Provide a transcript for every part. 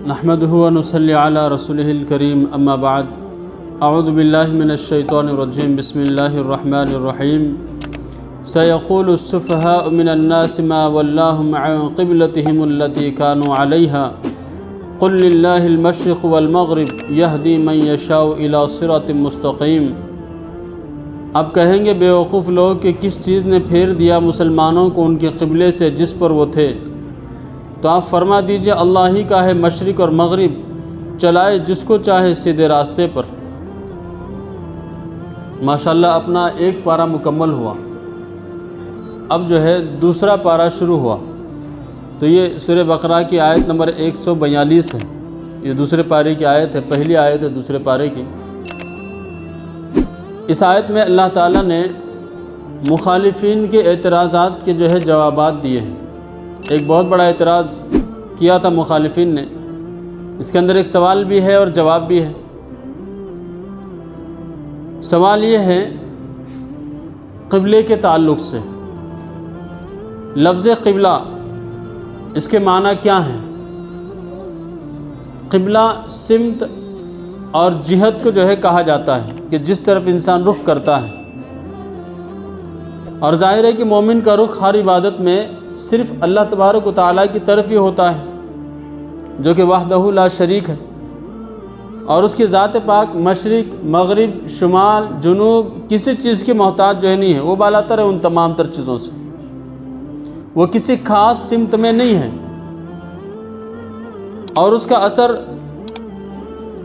نحمده ونصلي على رسوله الكريم اما بعد اعوذ بالله من الشيطان الرجيم بسم الله الرحمن الرحيم سيقول السفهاء من الناس ما ولاهم عن قبلتهم التي كانوا عليها قل لله المشرق والمغرب يهدي من يشاء الى صراط مستقيم۔ اب کہیں گے بیوقوف لوگ کہ کس چیز نے پھیر دیا مسلمانوں کو ان کے قبلے سے جس پر وہ تھے، تو آپ فرما دیجئے اللہ ہی کا ہے مشرق اور مغرب، چلائے جس کو چاہے سیدھے راستے پر۔ ماشاءاللہ اپنا ایک پارہ مکمل ہوا، اب جو ہے دوسرا پارہ شروع ہوا۔ تو یہ سورہ بقرہ کی آیت نمبر 142 ہے، یہ دوسرے پارے کی آیت ہے، پہلی آیت ہے دوسرے پارے کی۔ اس آیت میں اللہ تعالیٰ نے مخالفین کے اعتراضات کے جو ہے جوابات دیے ہیں۔ ایک بہت بڑا اعتراض کیا تھا مخالفین نے، اس کے اندر ایک سوال بھی ہے اور جواب بھی ہے۔ سوال یہ ہے قبلے کے تعلق سے، لفظ قبلہ اس کے معنی کیا ہیں؟ قبلہ سمت اور جہت کو جو ہے کہا جاتا ہے کہ جس طرف انسان رخ کرتا ہے، اور ظاہر ہے کہ مومن کا رخ ہر عبادت میں صرف اللہ تبارک و تعالیٰ کی طرف ہی ہوتا ہے، جو کہ وحدہ لا شریک ہے، اور اس کی ذات پاک مشرق مغرب شمال جنوب کسی چیز کی محتاج جو ہے نہیں ہے، وہ بالاتر ہے ان تمام تر چیزوں سے، وہ کسی خاص سمت میں نہیں ہے، اور اس کا اثر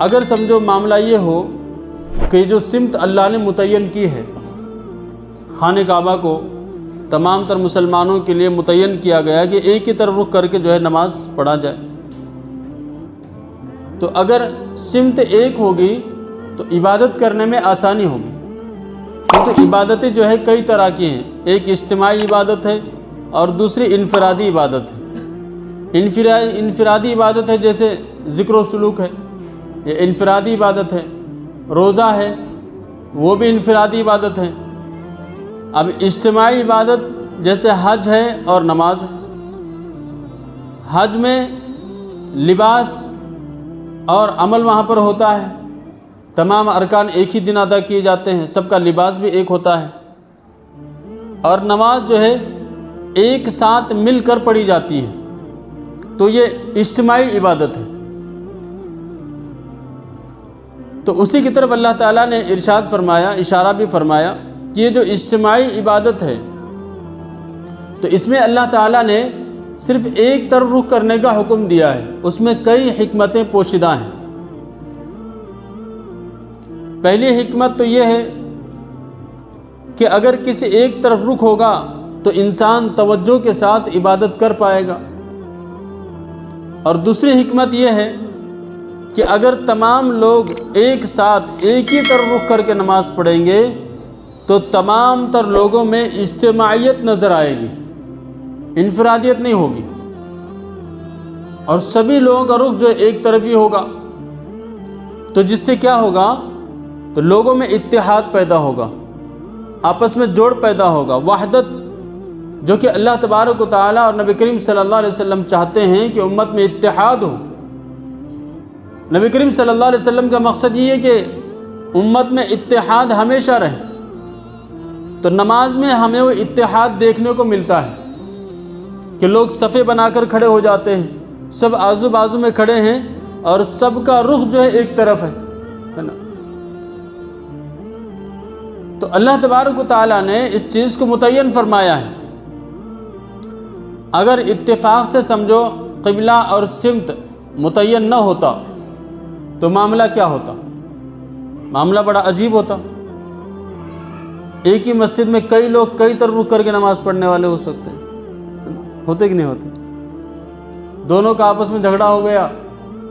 اگر سمجھو معاملہ یہ ہو کہ جو سمت اللہ نے متعین کی ہے، خانہ کعبہ کو تمام تر مسلمانوں کے لیے متعین کیا گیا کہ ایک ہی طرف رخ کر کے جو ہے نماز پڑھا جائے، تو اگر سمت ایک ہوگی تو عبادت کرنے میں آسانی ہوگی، کیونکہ عبادتیں جو ہے کئی طرح کی ہیں، ایک اجتماعی عبادت ہے اور دوسری انفرادی عبادت ہے۔ انفرادی عبادت ہے جیسے ذکر و سلوک ہے، یہ انفرادی عبادت ہے، روزہ ہے وہ بھی انفرادی عبادت ہے۔ اب اجتماعی عبادت جیسے حج ہے اور نماز ہے۔ حج میں لباس اور عمل وہاں پر ہوتا ہے، تمام ارکان ایک ہی دن ادا کیے جاتے ہیں، سب کا لباس بھی ایک ہوتا ہے، اور نماز جو ہے ایک ساتھ مل کر پڑھی جاتی ہے، تو یہ اجتماعی عبادت ہے۔ تو اسی کی طرف اللہ تعالیٰ نے ارشاد فرمایا، اشارہ بھی فرمایا کہ یہ جو اجتماعی عبادت ہے، تو اس میں اللہ تعالیٰ نے صرف ایک طرف رخ کرنے کا حکم دیا ہے، اس میں کئی حکمتیں پوشیدہ ہیں۔ پہلی حکمت تو یہ ہے کہ اگر کسی ایک طرف رخ ہوگا تو انسان توجہ کے ساتھ عبادت کر پائے گا، اور دوسری حکمت یہ ہے کہ اگر تمام لوگ ایک ساتھ ایک ہی طرف رخ کر کے نماز پڑھیں گے تو تمام تر لوگوں میں اجتماعیت نظر آئے گی، انفرادیت نہیں ہوگی، اور سبھی لوگوں کا رخ جو ایک طرف ہی ہوگا، تو جس سے کیا ہوگا، تو لوگوں میں اتحاد پیدا ہوگا، آپس میں جوڑ پیدا ہوگا، وحدت جو کہ اللہ تبارک و تعالیٰ اور نبی کریم صلی اللہ علیہ وسلم چاہتے ہیں کہ امت میں اتحاد ہو۔ نبی کریم صلی اللہ علیہ وسلم کا مقصد یہ ہے کہ امت میں اتحاد ہمیشہ رہے، تو نماز میں ہمیں وہ اتحاد دیکھنے کو ملتا ہے کہ لوگ صفیں بنا کر کھڑے ہو جاتے ہیں، سب آزو بازو میں کھڑے ہیں اور سب کا رخ جو ہے ایک طرف ہے نا۔ تو اللہ تبارک و تعالیٰ نے اس چیز کو متعین فرمایا ہے۔ اگر اتفاق سے سمجھو قبلہ اور سمت متعین نہ ہوتا تو معاملہ کیا ہوتا؟ معاملہ بڑا عجیب ہوتا۔ ایک ہی مسجد میں کئی لوگ کئی طرف رخ کر کے نماز پڑھنے والے ہو سکتے ہیں، ہوتے کہ نہیں ہوتے؟ دونوں کا آپس میں جھگڑا ہو گیا،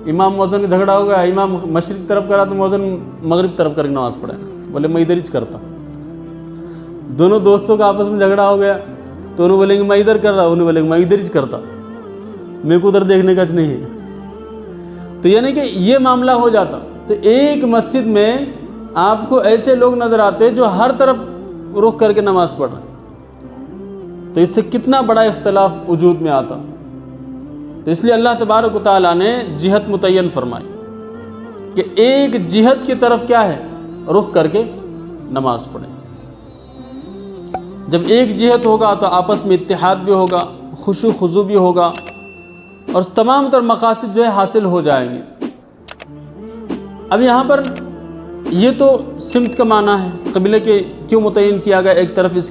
امام مؤذن کا جھگڑا ہو گیا، امام مشرق طرف کرا تو مؤذن مغرب طرف کر کے نماز پڑھے، بولے میں ادھر ہی کرتا۔ دونوں دوستوں کا آپس میں جھگڑا ہو گیا تو انہوں بولیں گے میں ادھر کر رہا، انہوں بولیں گے میں ادھر ہی کرتا، میرے کو ادھر دیکھنے کا نہیں ہے۔ تو یعنی کہ یہ معاملہ ہو جاتا، تو ایک مسجد میں آپ کو ایسے لوگ نظر آتے جو ہر طرف رخ کر کے نماز پڑھ رہے ہیں، تو اس سے کتنا بڑا اختلاف وجود میں آتا۔ تو اس لیے اللہ تبارک و تعالیٰ نے جہت متعین فرمائی کہ ایک جہت کی طرف کیا ہے، رخ کر کے نماز پڑھیں۔ جب ایک جہت ہوگا تو آپس میں اتحاد بھی ہوگا، خشوع خضوع بھی ہوگا، اور تمام تر مقاصد جو ہے حاصل ہو جائیں گے۔ اب یہاں پر یہ تو سمت کا معنی ہے، قبلے کے کیوں متعین کیا گیا ایک طرف اس